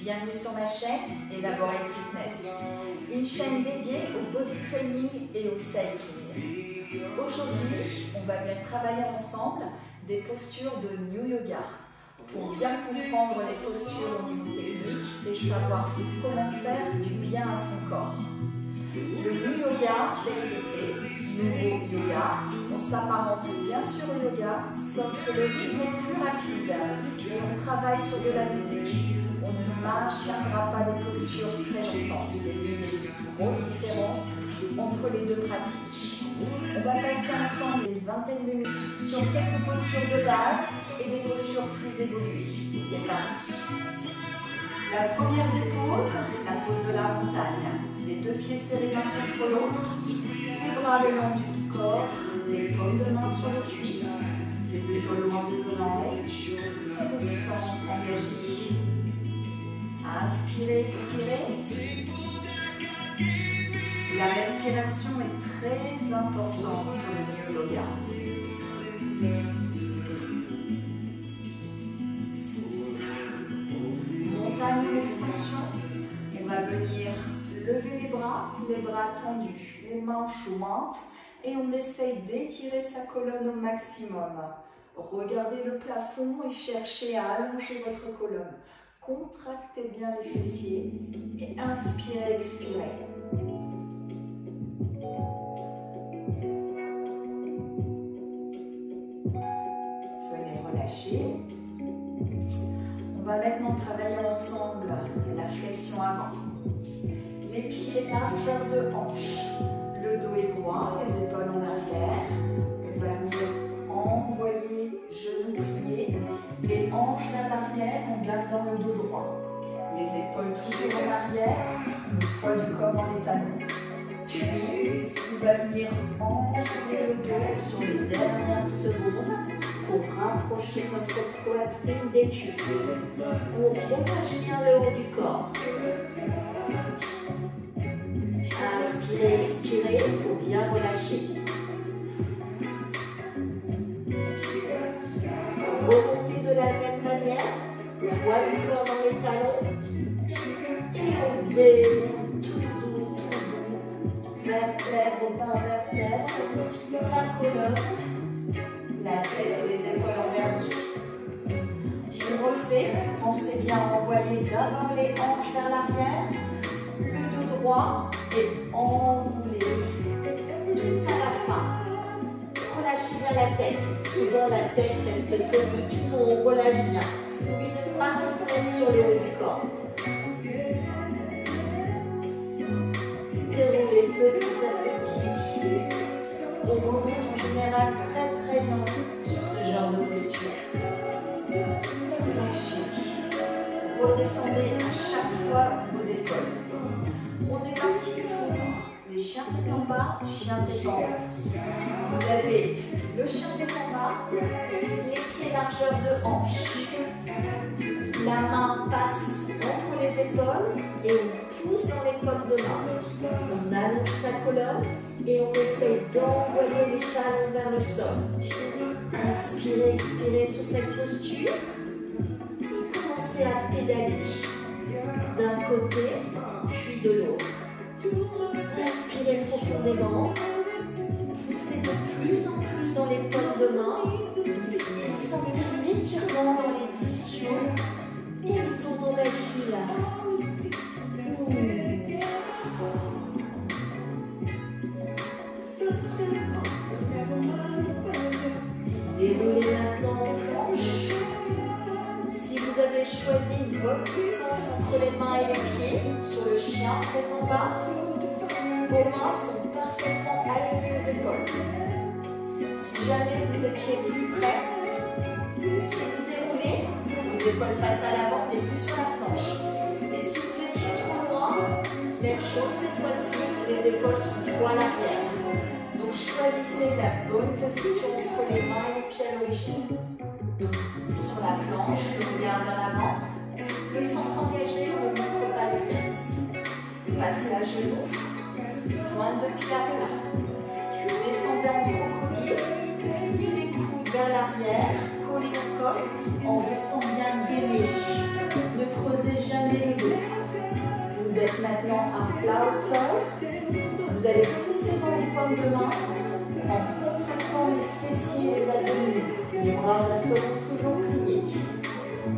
Bienvenue sur ma chaîne Elaborate Fitness, une chaîne dédiée au body training et au cycling. Aujourd'hui, on va bien travailler ensemble des postures de New Yoga pour bien comprendre les postures au niveau technique et savoir comment faire du bien à son corps. Le New Yoga, qu'est-ce que c'est? Nouveau Yoga, on s'apparente bien sûr au yoga, sauf que le rythme est plus rapide et on travaille sur de la musique. On ne maintiendra pas les postures très longtemps. C'est l'une des grosses différences entre les deux pratiques. On va passer ensemble une vingtaine de minutes sur quelques postures de base et des postures plus évoluées. C'est parti. La première des poses, la pose de la montagne. Les deux pieds serrés l'un contre l'autre, les bras le long du corps, les paumes de main sur les cuisses, les épaules loin des oreilles et le sang engagé. Inspirez, expirez. La respiration est très importante sur le yoga. Montagne ou extension. On va venir lever les bras tendus, les mains jointes et on essaye d'étirer sa colonne au maximum. Regardez le plafond et cherchez à allonger votre colonne. Contractez bien les fessiers et inspirez, expirez. Venez relâcher. On va maintenant travailler ensemble la flexion avant. Les pieds largeur de hanche. Le dos est droit, les épaules en arrière. On va venir envoyer genoux pliés, les hanches vers l'arrière en gardant le dos droit. Les épaules toujours en arrière, le poids du corps dans les talons. Puis, on va venir enrouler le dos sur les dernières secondes pour rapprocher notre poitrine des cuisses. On relâche bien le haut du corps. Inspirez, expirez pour bien relâcher. Remontez de la même manière, poids du corps dans les talons. Et on démonte tout doux, vertèbre par vertèbre, la colonne, la tête et les épaules en vernis. On refait, pensez bien à envoyer d'abord les hanches vers l'arrière, le dos droit et enrouler tout à la fin. Relâchez bien la tête. Souvent la tête reste tonique. On relâche bien. Une marionnette sur le haut du corps. Déroulez petit à petit. On remonte en général très loin sur ce genre de posture. Relâchez. Redescendez à chaque fois vos épaules. On est parti pour les chiens tête en bas, chien tête en haut. Vous avez le chien tête en bas, les pieds largeur de hanche. La main passe entre les épaules et on pousse dans les paumes de main. On allonge sa colonne et on essaye d'envoyer les talons vers le sol. Inspirez, expirez sur cette posture. Et commencez à pédaler d'un côté puis de l'autre. Inspirez profondément. Poussez de plus en plus dans les paumes de main et sentez l'étirement dans les ischios et le tendon d'Achille. Déroulez maintenant en planche. Si vous avez choisi une bonne distance entre les mains et les pieds, sur le chien, tête en bas, vos mains sont parfaitement alignées aux épaules. Si jamais vous étiez plus près, si vous déroulez, vos épaules passent à l'avant et plus sur la planche. Et si vous étiez trop loin, même chose cette fois-ci, les épaules sont trop à l'arrière. Donc choisissez la bonne position entre les mains et les pieds à l'origine. Sur la planche, le regard vers l'avant, le centre engagé, on ne montre pas les fesses. Passez à genoux, pointe de pied à plat. Descendez en crocodile, pliez les coudes vers l'arrière, collez au corps en restant bien gainé. Ne creusez jamais le dos. allez pousser dans les paumes de main en contractant les fessiers et les abdominaux. Les bras resteront toujours pliés.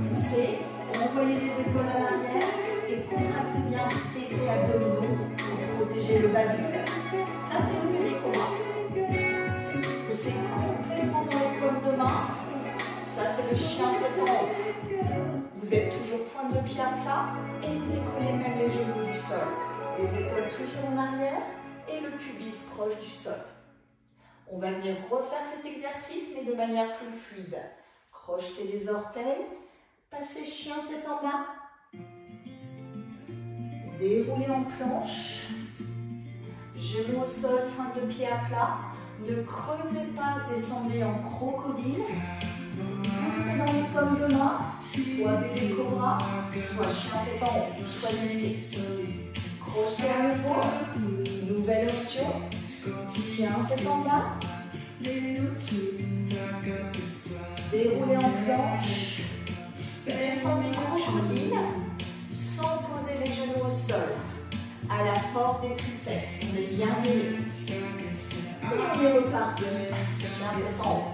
Poussez, envoyez les épaules à l'arrière et contractez bien fessiers et abdominaux pour protéger le bas du corps. Ça, c'est le bébé cobra. Poussez complètement dans les paumes de main. Ça, c'est le chien tête en haut. Vous êtes toujours pointe de pied à plat et vous décollez même les genoux du sol. Les épaules toujours en arrière et le pubis proche du sol. On va venir refaire cet exercice, mais de manière plus fluide. Crochetez les orteils, passez chien tête en bas. Déroulez en planche. Genoux au sol, pointe de pied à plat. Ne creusez pas, descendez en crocodile. Poussez dans les paumes de main, soit bébé cobra, soit chien tête en haut. Choisissez. Crochetez à nouveau. Nouvelle option. Chien tête en bas. Déroulez en planche. Descendez crocodile sans poser les genoux au sol. À la force des triceps, on est bien mêlé. Et on est reparti. Chien tête en haut.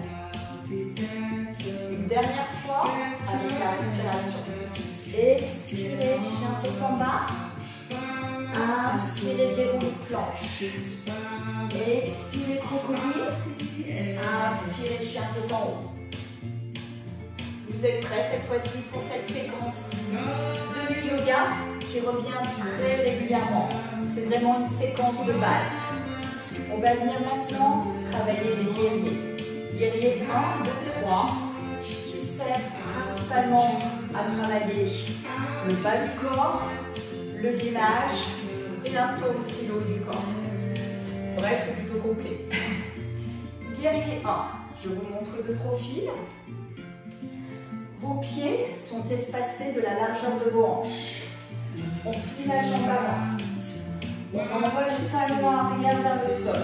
Une dernière fois avec la respiration. Expirez, chien tête en bas. Inspirez, déroulez planche. Expirez, crocodile. Inspirez, chien tête en haut. Vous êtes prêts cette fois-ci pour cette séquence de yoga qui revient très régulièrement. C'est vraiment une séquence de base. On va venir maintenant travailler les guerriers. Guerrier 1, 2, 3, qui sert principalement à travailler le bas du corps, le gainage et un peu aussi l'eau du corps. Bref, c'est plutôt complet. Guerrier 1, je vous montre de profil. Vos pieds sont espacés de la largeur de vos hanches. On plie la jambe avant. On envoie le talon arrière vers le sol.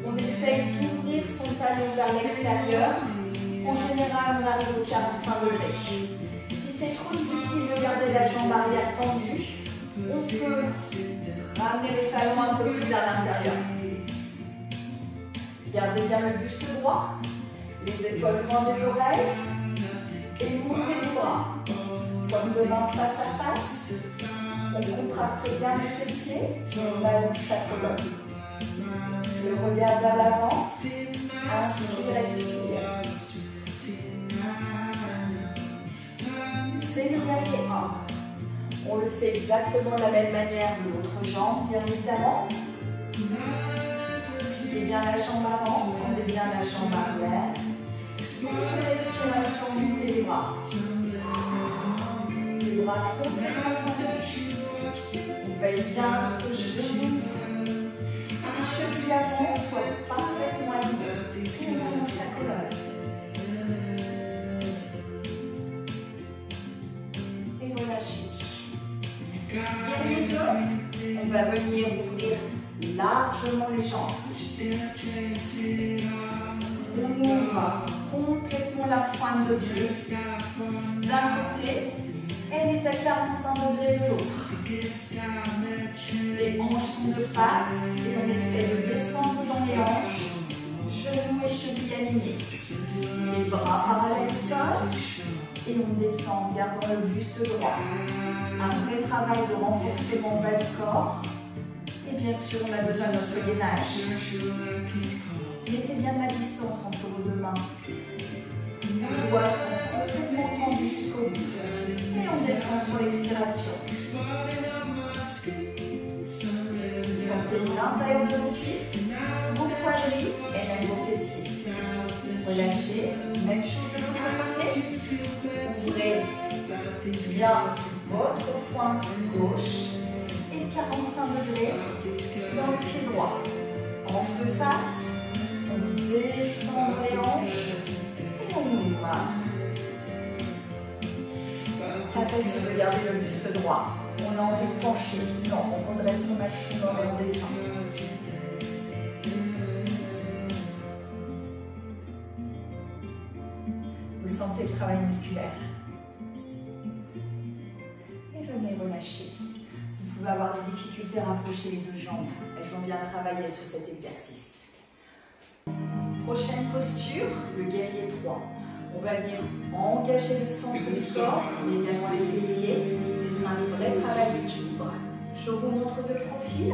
On essaye d'ouvrir son talon vers l'extérieur. En général, on arrive au 45 degrés. Si c'est trop difficile de garder la jambe arrière tendue, on peut ramener le talon un peu plus vers l'intérieur. Gardez bien le buste droit, les épaules loin des oreilles et montez les bras. Comme de main face à face, on contracte bien les fessiers et on allonge sa colonne. Le regard vers l'avant, inspire, expire. C'est le guerrier 1. On le fait exactement de la même manière de l'autre jambe, bien évidemment. Pliez bien la jambe avant, tendez bien la jambe arrière. Et sur l'expiration, montez les bras. Les bras complètement tendus. On veille bien sur le genou. Les chevilles avant soient parfaitement alignées. Et on allonge sa colonne. Et relâchez. Guerrier 2, on va venir ouvrir largement les jambes. On ouvre complètement la pointe de pied. D'un côté, elle est à 45 degrés de l'autre. Les hanches sont de face et on essaie de descendre dans les hanches. Genoux et chevilles alignés. Les bras parallèles au sol. Et on descend en gardant le buste droit. Un vrai travail de renforcement bas du corps. Et bien sûr, on a besoin de notre gainage. Mettez bien de la distance entre vos deux mains. Les doigts sont complètement tendus jusqu'au bout. Et on descend sur l'expiration. Sentez l'intérieur de vos cuisses, vos quadris et même vos fessiers. Relâchez. Même chose de l'autre côté. Ouvrez bien votre pointe gauche et 45 degrés dans le pied droit. Hanche de face, on descend les hanches et on ouvre. Pas facile de garder le buste droit. On a envie de pencher. Non, on redresse au maximum et on descend. Vous sentez le travail musculaire. Et venez relâcher. Vous pouvez avoir des difficultés à rapprocher les deux jambes. Elles ont bien travaillé sur cet exercice. Prochaine posture, le guerrier 3. On va venir engager le centre du corps, mais également les fessiers. C'est un vrai travail d'équilibre. Je vous montre de profil.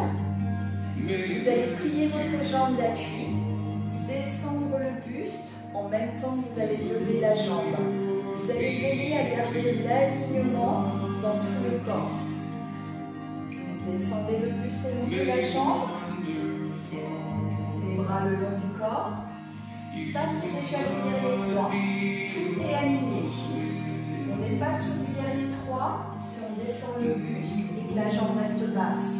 Vous allez plier votre jambe d'appui, descendre le buste, en même temps que vous allez lever la jambe. Vous allez veiller à garder l'alignement dans tout le corps. Descendez le buste et montez la jambe. Les bras le long du corps. Ça, c'est déjà le guerrier 3. Tout est aligné. On n'est pas sur le guerrier 3 si on descend le buste et que la jambe reste basse.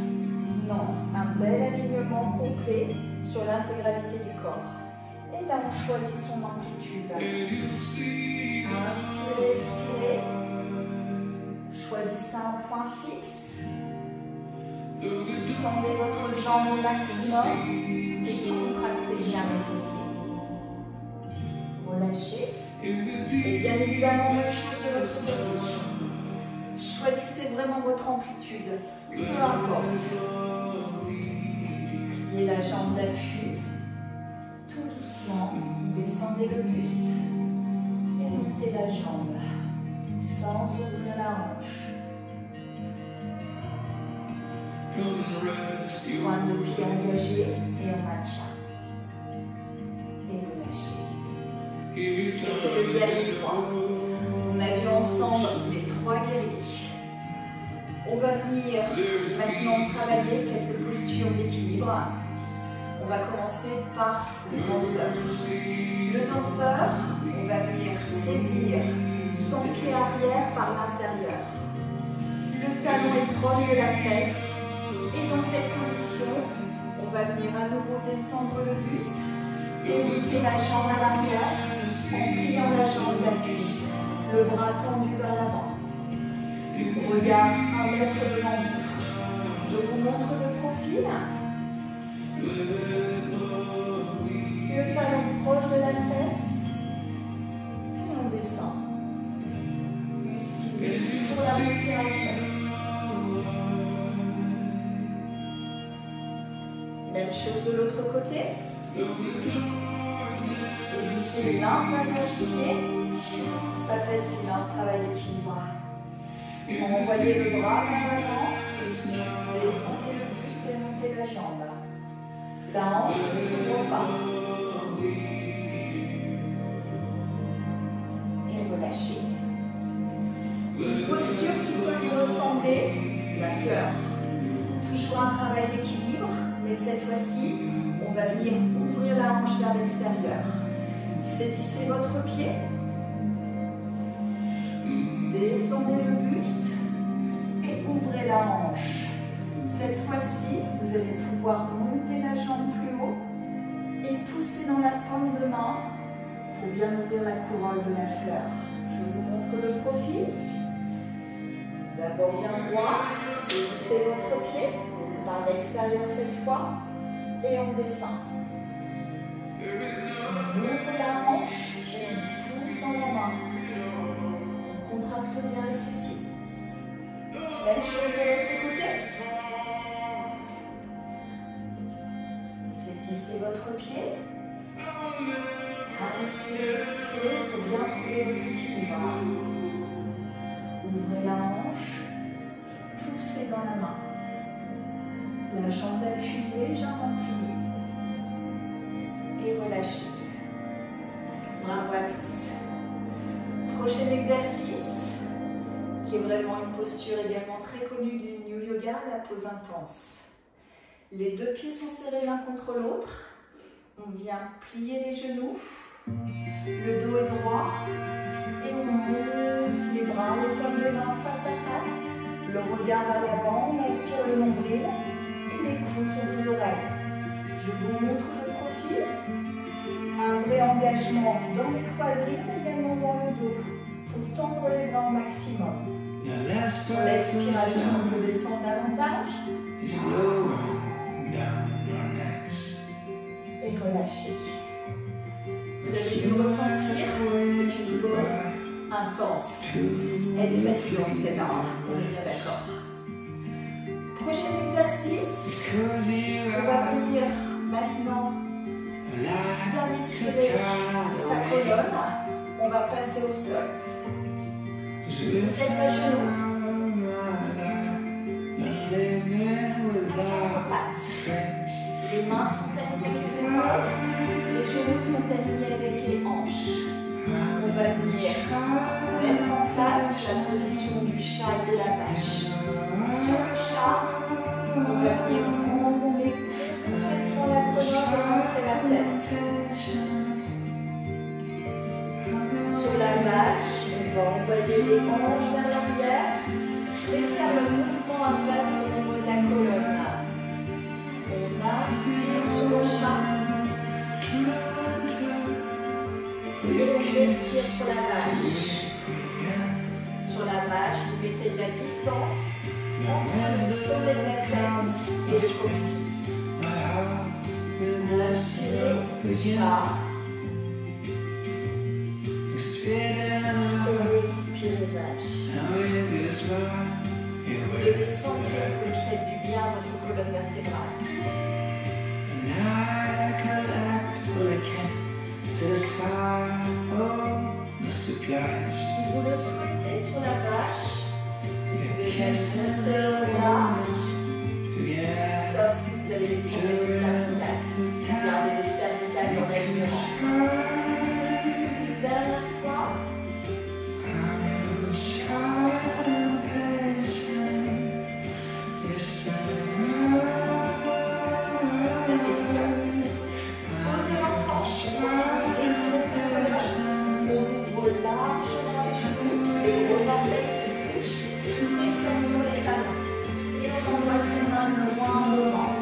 Non, un bel alignement complet sur l'intégralité du corps. Et là, on choisit son amplitude. Inspirez, expirez. Choisissez un point fixe. Tendez votre jambe au maximum et contractez bien les fessiers. Relâchez. Et bien évidemment, même chose de l'autre côté. Choisissez vraiment votre amplitude. Peu importe. Pliez la jambe d'appui. Tout doucement. Descendez le buste. Et montez la jambe. Sans ouvrir la hanche. Pointe de pied engagée et en maintien. Et relâchez. C'était le guerrier 3. On a vu ensemble les 3 guerriers. On va venir maintenant travailler quelques postures d'équilibre. On va commencer par le danseur. Le danseur, on va venir saisir son pied arrière par l'intérieur. Le talon est proche de la fesse. Et dans cette position, on va venir à nouveau descendre le buste et monter la jambe à l'arrière en pliant la jambe d'appui. Le bras tendu vers l'avant. Regard 1 mètre devant vous. Je vous montre de profil. Le talon proche de la fesse. Et on descend. Utilisez toujours la respiration. Même chose de l'autre côté. Saisissez l'intérieur du pied. Pas facile, hein, ce travail d'équilibre. Envoyez le bras vers l'avant. Descendez le buste et montez la jambe. La hanche ne s'ouvre pas. Et relâchez. Une posture qui peut lui ressembler, la fleur. Toujours un travail d'équilibre. Mais cette fois-ci, on va venir ouvrir la hanche vers l'extérieur. Saisissez votre pied. Descendez le buste et ouvrez la hanche. Cette fois-ci, vous allez pouvoir monter la jambe plus haut et pousser dans la paume de main pour bien ouvrir la corolle de la fleur. Je vous montre de profil. D'abord bien droit, saisissez votre pied. Par l'extérieur cette fois, et on descend. On ouvre la hanche et on pousse dans la main. On contracte bien les fessiers. Même chose de l'autre côté. Saisissez votre pied. Inspirez, expirez pour bien trouver votre équilibre. Ouvrez la hanche, poussez dans la main. La jambe d'appui légèrement pliée. Et relâchez. Bravo à tous. Prochain exercice, qui est vraiment une posture également très connue du New Yoga, la pose intense. Les deux pieds sont serrés l'un contre l'autre. On vient plier les genoux. Le dos est droit. Et on monte les bras, les paumes de main face à face. Le regard vers l'avant, on aspire le nombril. Les coudes sont aux oreilles. Je vous montre de profil. Un vrai engagement dans les quadrilles, mais également dans le dos, pour tendre les bras au maximum. Sur l'expiration, on peut descendre davantage. Et relâcher. Vous avez dû le ressentir, c'est une pause intense. Elle est fatigante, celle-là, on est bien d'accord. Prochain exercice, on va venir maintenant bien étirer sa colonne. On va passer au sol. Vous êtes à genoux. Quatre pattes. Les mains sont alignées avec les épaules. Les genoux sont alignés avec les hanches. On va venir mettre en place la position du chat et de la vache. Sur le chat, on va venir enrouler complètement la colonne et montrer la tête. Sur la vache, on va envoyer les hanches vers l'arrière et faire le mouvement inverse au niveau de la colonne. On inspire sur le chat et on expire sur la vache. Sur la vache, vous mettez de la distance entre le sommet de la tête et le coccyx. Inspirez, chat. Et expirez, vache. Vous devez sentir que vous faites du bien à votre colonne vertébrale. Si vous le souhaitez sur la vache, vous pouvez mettre moteur là, sauf si vous avez les tournées de cervicales. Gardez les cervicales en alignement. Une dernière fois. Ça fait du bien. Posez l'enfant, on continue d'étirer sa colonne. On ouvre largement les genoux, les gros orteils se touchent, les fesses sur les talons. Et on envoie ses mains loin devant.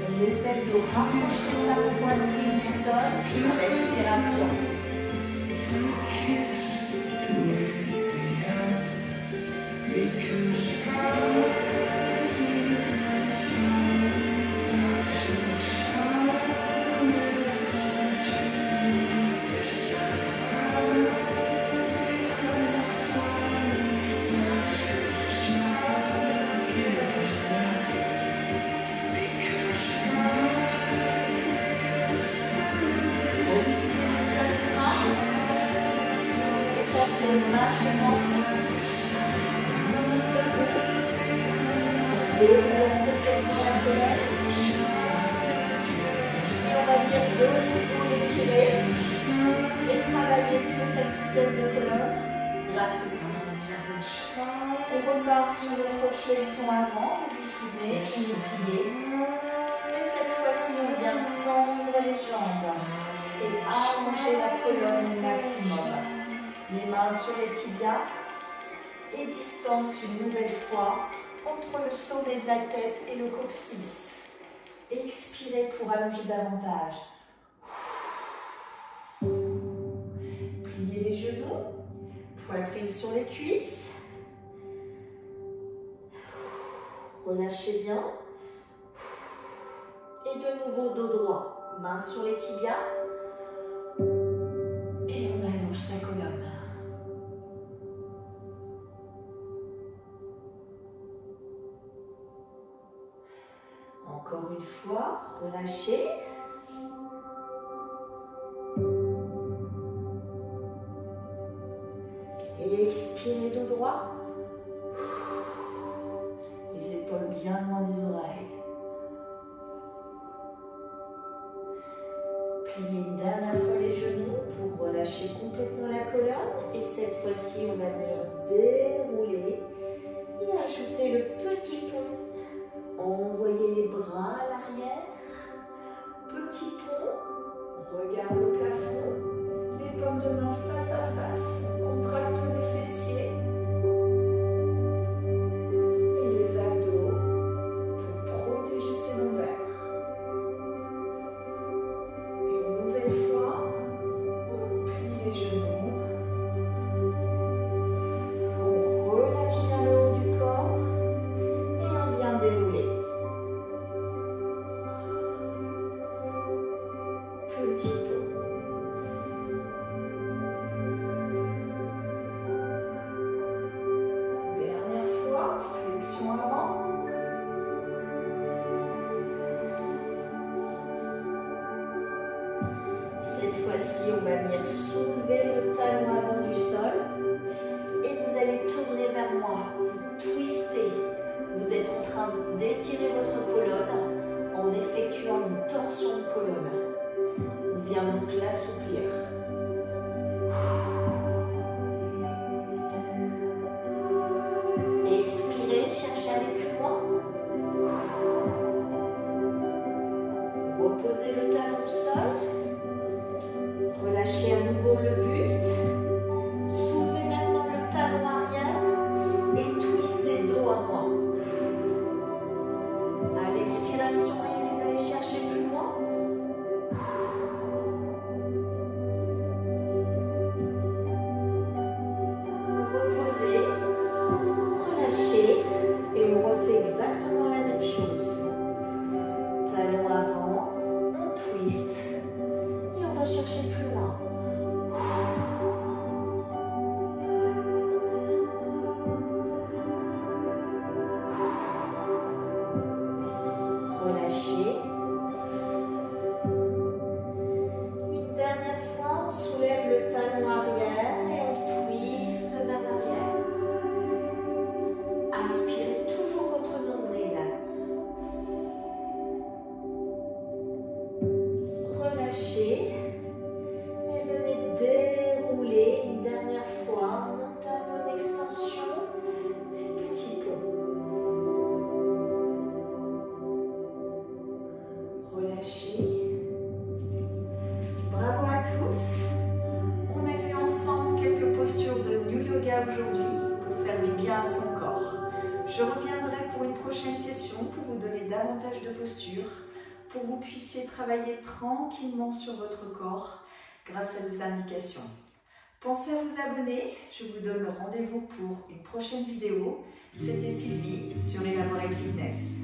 On essaie de rapprocher sa poitrine du sol sur l'expiration. Maintenant, et on va venir de nouveau l'étirer et travailler sur cette souplesse de colonne grâce au twist. On repart sur notre flexion avant, vous vous souvenez, on est plié. Et cette fois-ci, on vient tendre les jambes et allonger la colonne au maximum. Les mains sur les tibias et distance une nouvelle fois entre le sommet de la tête et le coccyx. Expirez pour allonger davantage. Pliez les genoux, poitrine sur les cuisses. Relâchez bien. Et de nouveau dos droit, mains sur les tibias. Et on allonge sa colonne. Encore une fois, relâchez. Et expirez dos droit. Les épaules bien loin des oreilles. Pliez une dernière fois les genoux pour relâcher complètement la colonne. Et cette fois-ci, on va venir dérouler et ajouter le petit pont. Envoyez les bras à l'arrière. Petit pont. Regarde le plafond. Les paumes de main face à face. On contracte les fessiers. Et les abdos pour protéger ses lombaires. Une nouvelle fois. On plie les genoux. On relâche bien le haut du corps. Et on vient dérouler. Petit pont. aujourd'hui pour faire du bien à son corps. Je reviendrai pour une prochaine session pour vous donner davantage de posture, pour que vous puissiez travailler tranquillement sur votre corps grâce à ces indications. Pensez à vous abonner, je vous donne rendez-vous pour une prochaine vidéo. C'était Sylvie sur Elaborate Fitness.